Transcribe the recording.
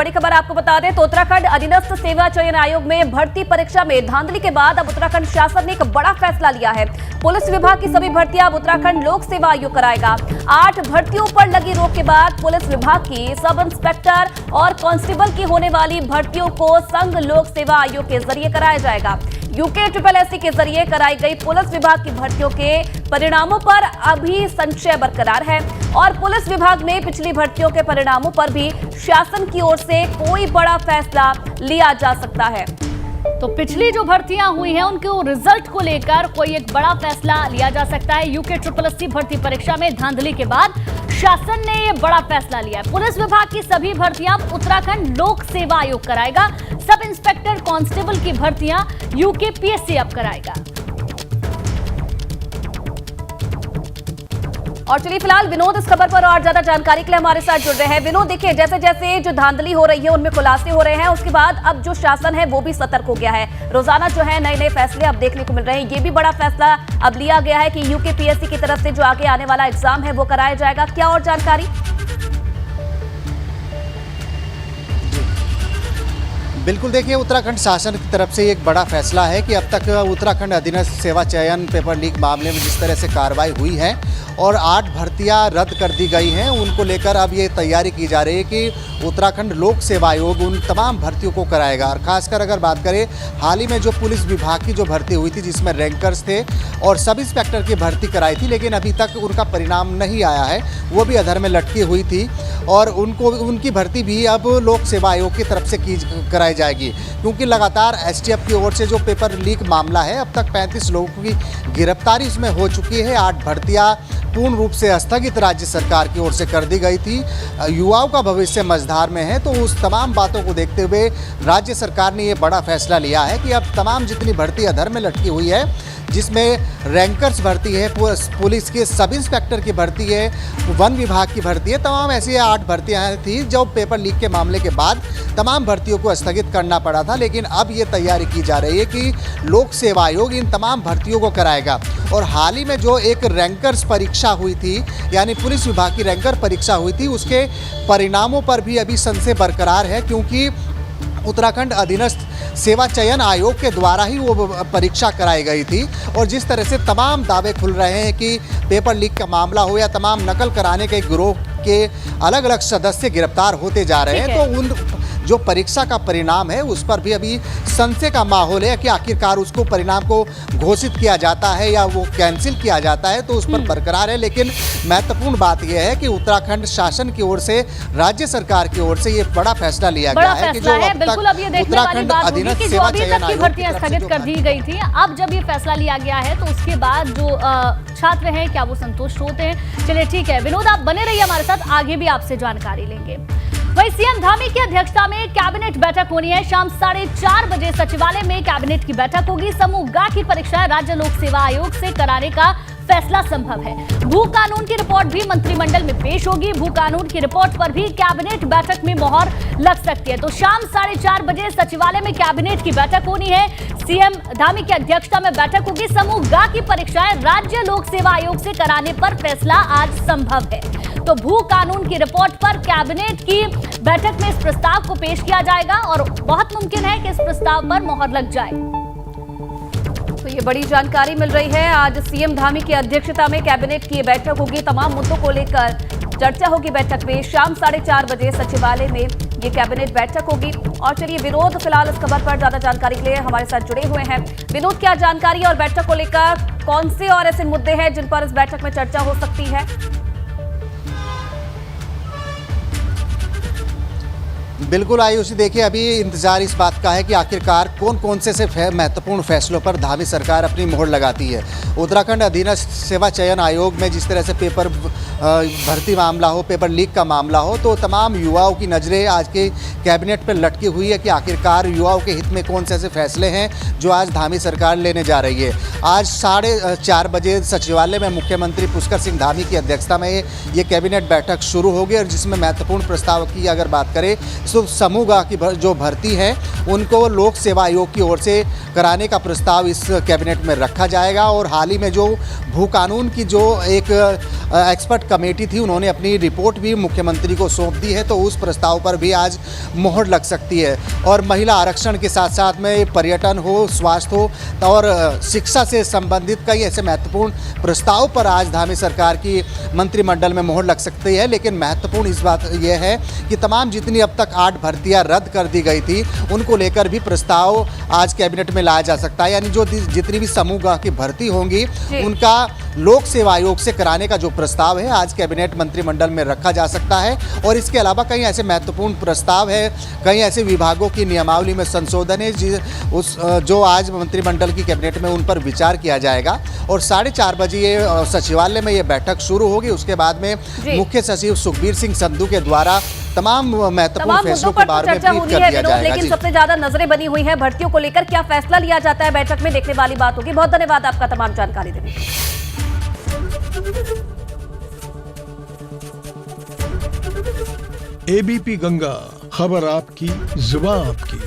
बड़ी खबर आपको बता दें तो उत्तराखंड अधीनस्थ सेवा चयन आयोग में भर्ती परीक्षा में धांधली के बाद अब उत्तराखंड शासन ने एक बड़ा फैसला लिया है। पुलिस विभाग की सभी भर्तियां अब उत्तराखंड लोक सेवा आयोग कराएगा। 8 भर्तियों पर लगी रोक के बाद पुलिस विभाग की सब इंस्पेक्टर और कांस्टेबल की होने वाली भर्तियों को संघ लोक सेवा आयोग के जरिए कराया जाएगा। UKSSC के जरिए कराई गई पुलिस विभाग की भर्तियों के परिणामों पर अभी संशय बरकरार है और पुलिस विभाग में पिछली भर्तियों के परिणामों पर भी शासन की ओर से कोई बड़ा फैसला लिया जा सकता है। तो पिछली जो भर्तियां हुई हैं उनके रिजल्ट को लेकर कोई एक बड़ा फैसला लिया जा सकता है। UKSSC भर्ती परीक्षा में धांधली के बाद शासन ने ये बड़ा फैसला लिया है। पुलिस विभाग की सभी भर्तियां उत्तराखंड लोक सेवा आयोग कराएगा। सब इंस्पेक्टर कांस्टेबल की भर्तियां UKPSC अब कराएगा। और चलिए फिलहाल विनोद इस खबर पर और ज्यादा जानकारी के लिए हमारे साथ जुड़ रहे हैं। विनोद, देखिए जैसे जैसे जो धांधली हो रही है उनमें खुलासे हो रहे हैं, उसके बाद अब जो शासन है वो भी सतर्क हो गया है। रोजाना जो है नए नए फैसले अब देखने को मिल रहे हैं। ये भी बड़ा फैसला अब लिया गया है कि UKPSC की तरफ से जो आगे आने वाला एग्जाम है वो कराया जाएगा। क्या और जानकारी? बिल्कुल, देखिए उत्तराखंड शासन की तरफ से एक बड़ा फैसला है कि अब तक उत्तराखंड अधीनस्थ सेवा चयन पेपर लीक मामले में जिस तरह से कार्रवाई हुई है और 8 भर्तियां रद्द कर दी गई हैं, उनको लेकर अब ये तैयारी की जा रही है कि उत्तराखंड लोक सेवा आयोग उन तमाम भर्तियों को कराएगा। और खासकर अगर बात करें हाल ही में जो पुलिस विभाग की जो भर्ती हुई थी जिसमें रैंकर्स थे और सब इंस्पेक्टर की भर्ती कराई थी, लेकिन अभी तक उनका परिणाम नहीं आया है, वो भी अधर में लटकी हुई थी और उनकी भर्ती भी अब लोक सेवा आयोग की तरफ से कराई जाएगी। क्योंकि लगातार STF की ओर से जो पेपर लीक मामला है, अब तक 35 लोगों की गिरफ्तारी इसमें हो चुकी है। 8 भर्तियां पूर्ण रूप से स्थगित राज्य सरकार की ओर से कर दी गई थी। युवाओं का भविष्य मझधार में है, तो उस तमाम बातों को देखते हुए राज्य सरकार ने ये बड़ा फैसला लिया है कि अब तमाम जितनी भर्ती अधर में लटकी हुई है, जिसमें रैंकर्स भर्ती है, पुलिस के सब इंस्पेक्टर की भर्ती है, वन विभाग की भर्ती है, तमाम ऐसी 8 भर्तियां थी जो पेपर लीक के मामले के बाद तमाम भर्तियों को स्थगित करना पड़ा था। लेकिन अब ये तैयारी की जा रही है कि लोक सेवा आयोग इन तमाम भर्तियों को कराएगा। और हाल ही में जो एक रैंकर्स परीक्षा हुई थी, यानी पुलिस विभाग की रैंकर परीक्षा हुई थी, उसके परिणामों पर भी अभी संशय बरकरार है। क्योंकि उत्तराखंड अधीनस्थ सेवा चयन आयोग के द्वारा ही वो परीक्षा कराई गई थी और जिस तरह से तमाम दावे खुल रहे हैं कि पेपर लीक का मामला हो या तमाम नकल कराने के गिरोह के अलग अलग सदस्य गिरफ्तार होते जा रहे हैं, तो उन जो परीक्षा का परिणाम है उस पर भी अभी संशय का माहौल है कि आखिरकार उसको परिणाम को घोषित किया जाता है या वो कैंसिल किया जाता है, तो उस पर बरकरार है। लेकिन महत्वपूर्ण बात यह है कि उत्तराखंड शासन की ओर से, राज्य सरकार की ओर से ये बड़ा फैसला लिया गया है कि जो अब तक उत्तराखंड अधीनस्थ सेवा चयन आयोग भर्तियां स्थगित कर दी गई थी, अब जब ये फैसला लिया गया है तो उसके बाद जो छात्र हैं क्या वो संतुष्ट होते हैं? चलिए ठीक है विनोद, आप बने रहिए हमारे साथ, आगे भी आपसे जानकारी लेंगे। वहीं CM धामी की अध्यक्षता में कैबिनेट बैठक होनी है। शाम 4:30 बजे सचिवालय में कैबिनेट की बैठक होगी। समूह ग की परीक्षा राज्य लोक सेवा आयोग से कराने का फैसला संभव है। भू कानून की रिपोर्ट भी मंत्रिमंडल में पेश होगी। भू कानून की रिपोर्ट पर भी कैबिनेट बैठक में मोहर लग सकती है। तो शाम 4:30 बजे सचिवालय में कैबिनेट की बैठक होनी है। CM धामी की अध्यक्षता में बैठक होगी। समूह ग की परीक्षाएं राज्य लोक सेवा आयोग से कराने पर फैसला आज संभव है। तो भू कानून की रिपोर्ट पर कैबिनेट की बैठक में इस प्रस्ताव को पेश किया जाएगा और बहुत मुमकिन है कि इस प्रस्ताव पर मोहर लग जाए। तो ये बड़ी जानकारी मिल रही है। आज CM धामी की अध्यक्षता में कैबिनेट की बैठक होगी। तमाम मुद्दों को लेकर चर्चा होगी बैठक में। शाम 4:30 बजे सचिवालय में ये कैबिनेट बैठक होगी। और चलिए विनोद फिलहाल इस खबर पर ज्यादा जानकारी के लिए हमारे साथ जुड़े हुए हैं। विनोद, क्या जानकारी और बैठक को लेकर कौन से और ऐसे मुद्दे हैं जिन पर इस बैठक में चर्चा हो सकती है? बिल्कुल आयुषी, देखिए अभी इंतजार इस बात का है कि आखिरकार कौन कौन से महत्वपूर्ण फैसलों पर धामी सरकार अपनी मोहर लगाती है। उत्तराखंड अधीनस्थ सेवा चयन आयोग में जिस तरह से पेपर भर्ती मामला हो, पेपर लीक का मामला हो, तो तमाम युवाओं की नज़रें आज के कैबिनेट पर लटकी हुई है कि आखिरकार युवाओं के हित में कौन से ऐसे फैसले हैं जो आज धामी सरकार लेने जा रही है। आज 4:30 बजे सचिवालय में मुख्यमंत्री पुष्कर सिंह धामी की अध्यक्षता में ये कैबिनेट बैठक शुरू होगी और जिसमें महत्वपूर्ण प्रस्ताव की अगर बात करें तो समूह ग की जो भर्ती है उनको लोक सेवा आयोग की ओर से कराने का प्रस्ताव इस कैबिनेट में रखा जाएगा। और हाल ही में जो भू कानून की जो एक एक्सपर्ट कमेटी थी, उन्होंने अपनी रिपोर्ट भी मुख्यमंत्री को सौंप दी है, तो उस प्रस्ताव पर भी आज मोहर लग सकती है। और महिला आरक्षण के साथ साथ में पर्यटन हो, स्वास्थ्य हो और शिक्षा से संबंधित कई ऐसे महत्वपूर्ण प्रस्ताव पर आज धामी सरकार की मंत्रिमंडल में मोहर लग सकती है। लेकिन महत्वपूर्ण इस बात यह है कि तमाम जितनी अब तक 8 भर्तियां रद्द कर दी गई थी, उनको लेकर भी प्रस्ताव आज कैबिनेट में लाया जा सकता है। यानी जो जितनी भी समूह की भर्ती होंगी उनका लोक सेवा आयोग से कराने का जो प्रस्ताव है आज कैबिनेट मंत्रिमंडल में रखा जा सकता है। और इसके अलावा कई ऐसे महत्वपूर्ण प्रस्ताव है, कई ऐसे विभागों की नियमावली में संशोधन है जो आज मंत्रिमंडल की कैबिनेट में उन पर विचार किया जाएगा। और 4:30 बजे ये सचिवालय में ये बैठक शुरू होगी। उसके बाद में मुख्य सचिव सुखबीर सिंह संधू के द्वारा तमाम महत्वपूर्ण फैसलों के बारे में ब्रीफ कर दिया जाएगा। लेकिन सबसे ज्यादा नजरें बनी हुई हैं भर्तियों को लेकर, क्या फैसला लिया जाता है बैठक में, देखने वाली बात होगी। बहुत धन्यवाद आपका तमाम जानकारी देने के लिए। एबीपी गंगा, खबर आपकी, जुबान आपकी।